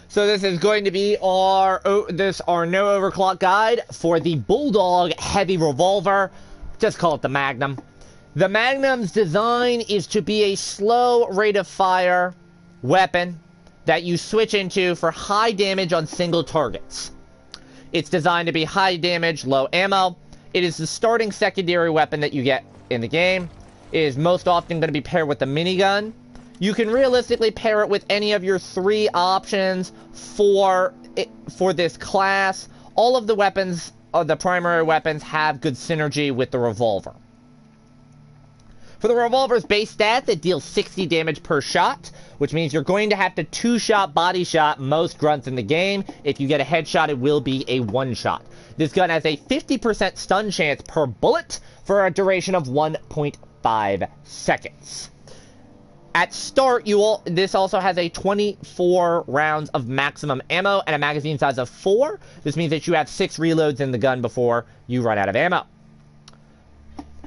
So this is going to be our no overclock guide for the Bulldog heavy revolver. Just call it the Magnum. The Magnum's design is to be a slow rate of fire weapon that you switch into for high damage on single targets. It's designed to be high damage, low ammo. It is the starting secondary weapon that you get in the game. It is most often going to be paired with the minigun. You can realistically pair it with any of your 3 options for this class. All of the weapons, the primary weapons, have good synergy with the revolver. For the revolver's base stats, it deals 60 damage per shot, which means you're going to have to 2-shot body shot most grunts in the game. If you get a headshot, it will be a 1-shot. This gun has a 50% stun chance per bullet for a duration of 1.5 seconds. At start, this also has a 24 rounds of maximum ammo and a magazine size of 4. This means that you have 6 reloads in the gun before you run out of ammo.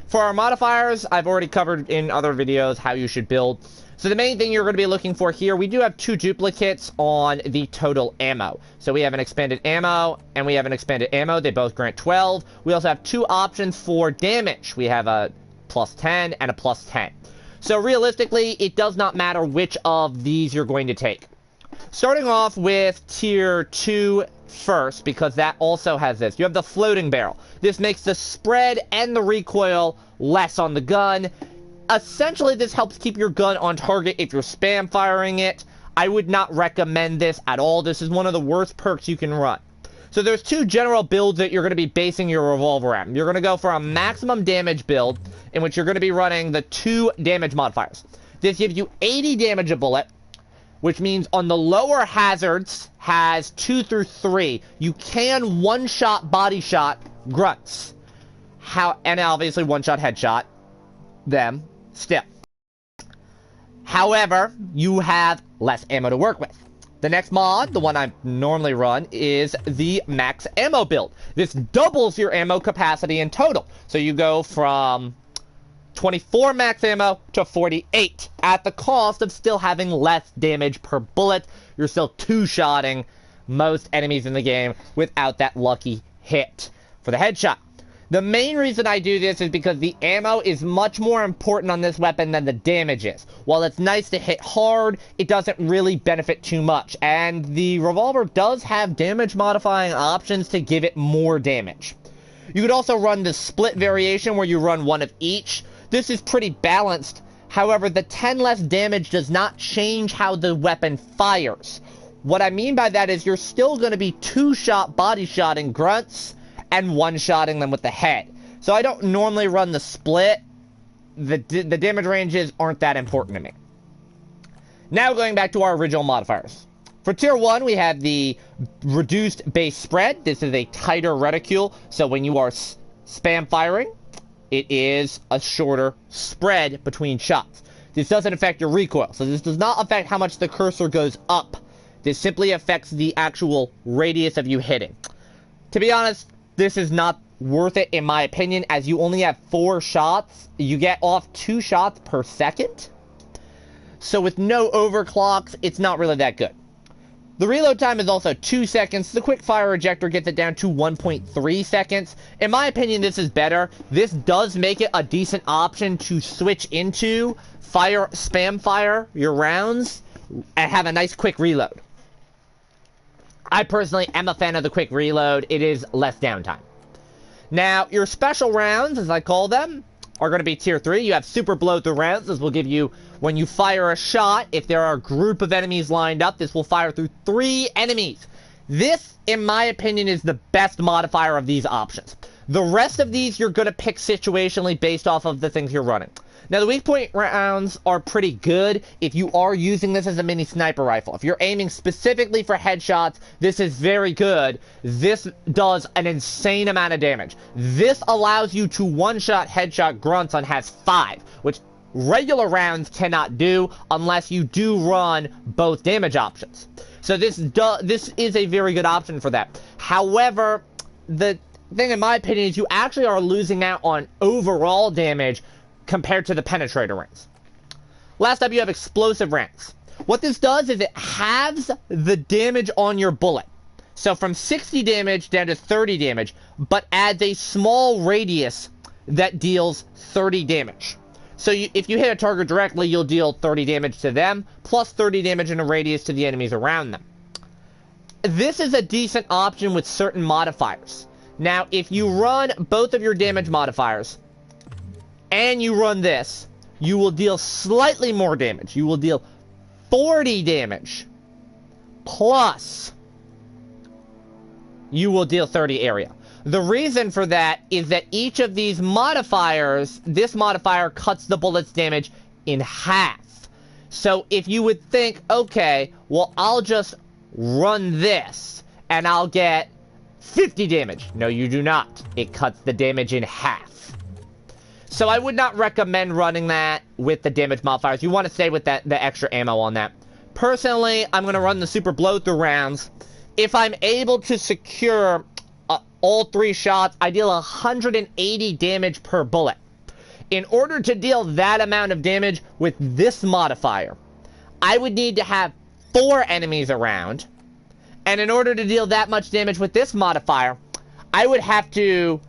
For our modifiers, I've already covered in other videos how you should build. So the main thing you're going to be looking for here, we do have 2 duplicates on the total ammo. So we have an expanded ammo and we have an expanded ammo. They both grant 12. We also have 2 options for damage. We have a +10 and a +10. So realistically, it does not matter which of these you're going to take. Starting off with tier 2 first, because that also has this. You have the floating barrel. This makes the spread and the recoil less on the gun. Essentially, this helps keep your gun on target if you're spam firing it. I would not recommend this at all. This is one of the worst perks you can run. So there's 2 general builds that you're going to be basing your revolver at. You're going to go for a maximum damage build, in which you're going to be running the 2 damage modifiers. This gives you 80 damage a bullet, which means on the lower hazards, has 2 through 3, you can one-shot body shot grunts. And obviously one-shot headshot them still. However, you have less ammo to work with. The next mod, the one I normally run, is the max ammo build. This doubles your ammo capacity in total. So you go from 24 max ammo to 48 at the cost of still having less damage per bullet. You're still 2-shotting most enemies in the game without that lucky hit for the headshot. The main reason I do this is because the ammo is much more important on this weapon than the damage is. While it's nice to hit hard, it doesn't really benefit too much. And the revolver does have damage modifying options to give it more damage. You could also run the split variation where you run 1 of each. This is pretty balanced. However, the 10 less damage does not change how the weapon fires. What I mean by that is you're still going to be 2-shot body shotting grunts and 1-shotting them with the head. So I don't normally run the split. The damage ranges aren't that important to me. Now going back to our original modifiers. For tier 1, we have the reduced base spread. This is a tighter reticule, so when you are spam firing, it is a shorter spread between shots. This doesn't affect your recoil, so this does not affect how much the cursor goes up. This simply affects the actual radius of you hitting. To be honest, this is not worth it in my opinion, as you only have 4 shots. You get off 2 shots per second. So with no overclocks, it's not really that good. The reload time is also 2 seconds. The quick fire ejector gets it down to 1.3 seconds. In my opinion, this is better. This does make it a decent option to switch into spam fire your rounds and have a nice quick reload. I personally am a fan of the quick reload. It is less downtime. Now, your special rounds, as I call them, are going to be tier 3. You have super blow-through rounds. This will give you, when you fire a shot, if there are a group of enemies lined up, this will fire through 3 enemies. This, in my opinion, is the best modifier of these options. The rest of these, you're going to pick situationally based off of the things you're running. Now, the weak point rounds are pretty good if you are using this as a mini sniper rifle. If you're aiming specifically for headshots, this is very good. This does an insane amount of damage. This allows you to one-shot headshot grunts on has 5, which regular rounds cannot do unless you do run both damage options. So this is a very good option for that. However, the thing in my opinion is you actually are losing out on overall damage compared to the penetrator ranks. Last up, you have explosive ranks. What this does is it halves the damage on your bullet. So from 60 damage down to 30 damage, but adds a small radius that deals 30 damage. So if you hit a target directly, you'll deal 30 damage to them, plus 30 damage in a radius to the enemies around them. This is a decent option with certain modifiers. Now, if you run both of your damage modifiers, and you run this, you will deal slightly more damage. You will deal 40 damage, plus you will deal 30 area. The reason for that is that each of these modifiers, this modifier cuts the bullet's damage in half. So if you would think, okay, well, I'll just run this, and I'll get 50 damage. No, you do not. It cuts the damage in half. So I would not recommend running that with the damage modifiers. You want to stay with the extra ammo on that. Personally, I'm going to run the super blow-through rounds. If I'm able to secure all 3 shots, I deal 180 damage per bullet. In order to deal that amount of damage with this modifier, I would need to have 4 enemies around. And in order to deal that much damage with this modifier, I would have to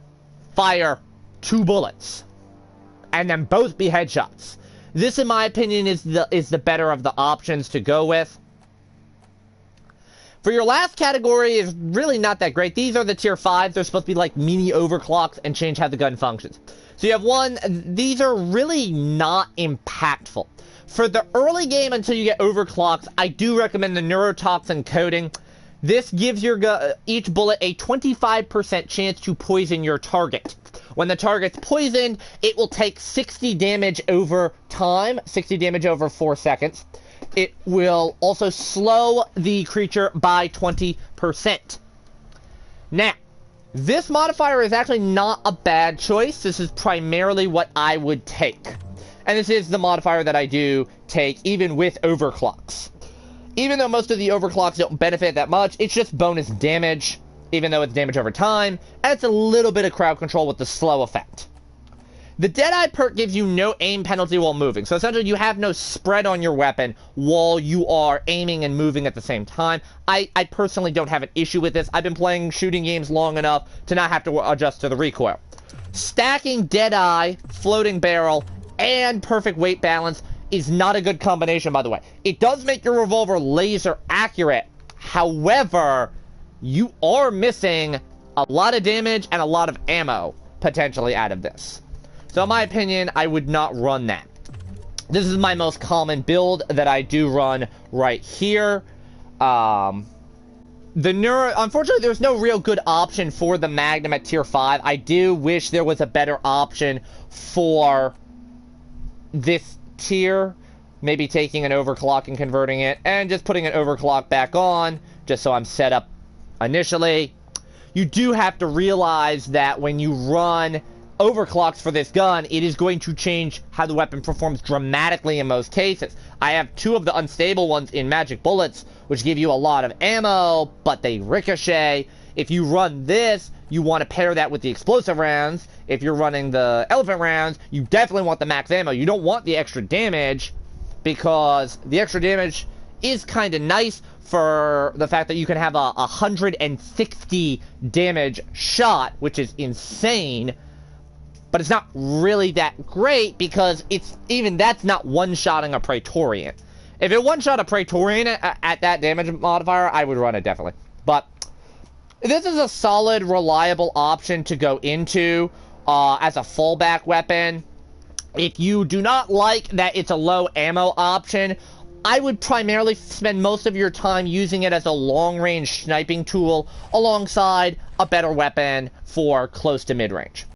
fire 2 bullets. And then both be headshots. This, in my opinion, is the better of the options to go with. For your last category is really not that great. These are the tier 5s. They're supposed to be like mini overclocks and change how the gun functions. So you have one. These are really not impactful. For the early game until you get overclocks, I do recommend the neurotoxin coating. This gives your each bullet a 25% chance to poison your target. When the target's poisoned, it will take 60 damage over time, 60 damage over 4 seconds. It will also slow the creature by 20%. Now, this modifier is actually not a bad choice. This is primarily what I would take. And this is the modifier that I do take, even with overclocks. Even though most of the overclocks don't benefit that much, it's just bonus damage, even though it's damage over time, and it's a little bit of crowd control with the slow effect. The Deadeye perk gives you no aim penalty while moving, so essentially you have no spread on your weapon while you are aiming and moving at the same time. I personally don't have an issue with this. I've been playing shooting games long enough to not have to adjust to the recoil. Stacking Deadeye, floating barrel, and perfect weight balance is not a good combination, by the way. It does make your revolver laser accurate. However, you are missing a lot of damage and a lot of ammo, potentially, out of this. So in my opinion, I would not run that. This is my most common build that I do run right here. Unfortunately, there's no real good option for the Magnum at tier 5. I do wish there was a better option for this tier. Maybe taking an overclock and converting it, and just putting an overclock back on, just so I'm set up initially. You do have to realize that when you run overclocks for this gun, it is going to change how the weapon performs dramatically in most cases. I have 2 of the unstable ones in magic bullets, which give you a lot of ammo, but they ricochet. If you run this, you want to pair that with the explosive rounds. If you're running the elephant rounds, you definitely want the max ammo. You don't want the extra damage, because the extra damage is kind of nice for the fact that you can have a 160 damage shot, which is insane. But it's not really that great, because that's not one-shotting a Praetorian. If it one-shot a Praetorian at that damage modifier, I would run it definitely. But this is a solid, reliable option to go into as a fallback weapon. If you do not like that it's a low ammo option, I would primarily spend most of your time using it as a long-range sniping tool alongside a better weapon for close to mid-range.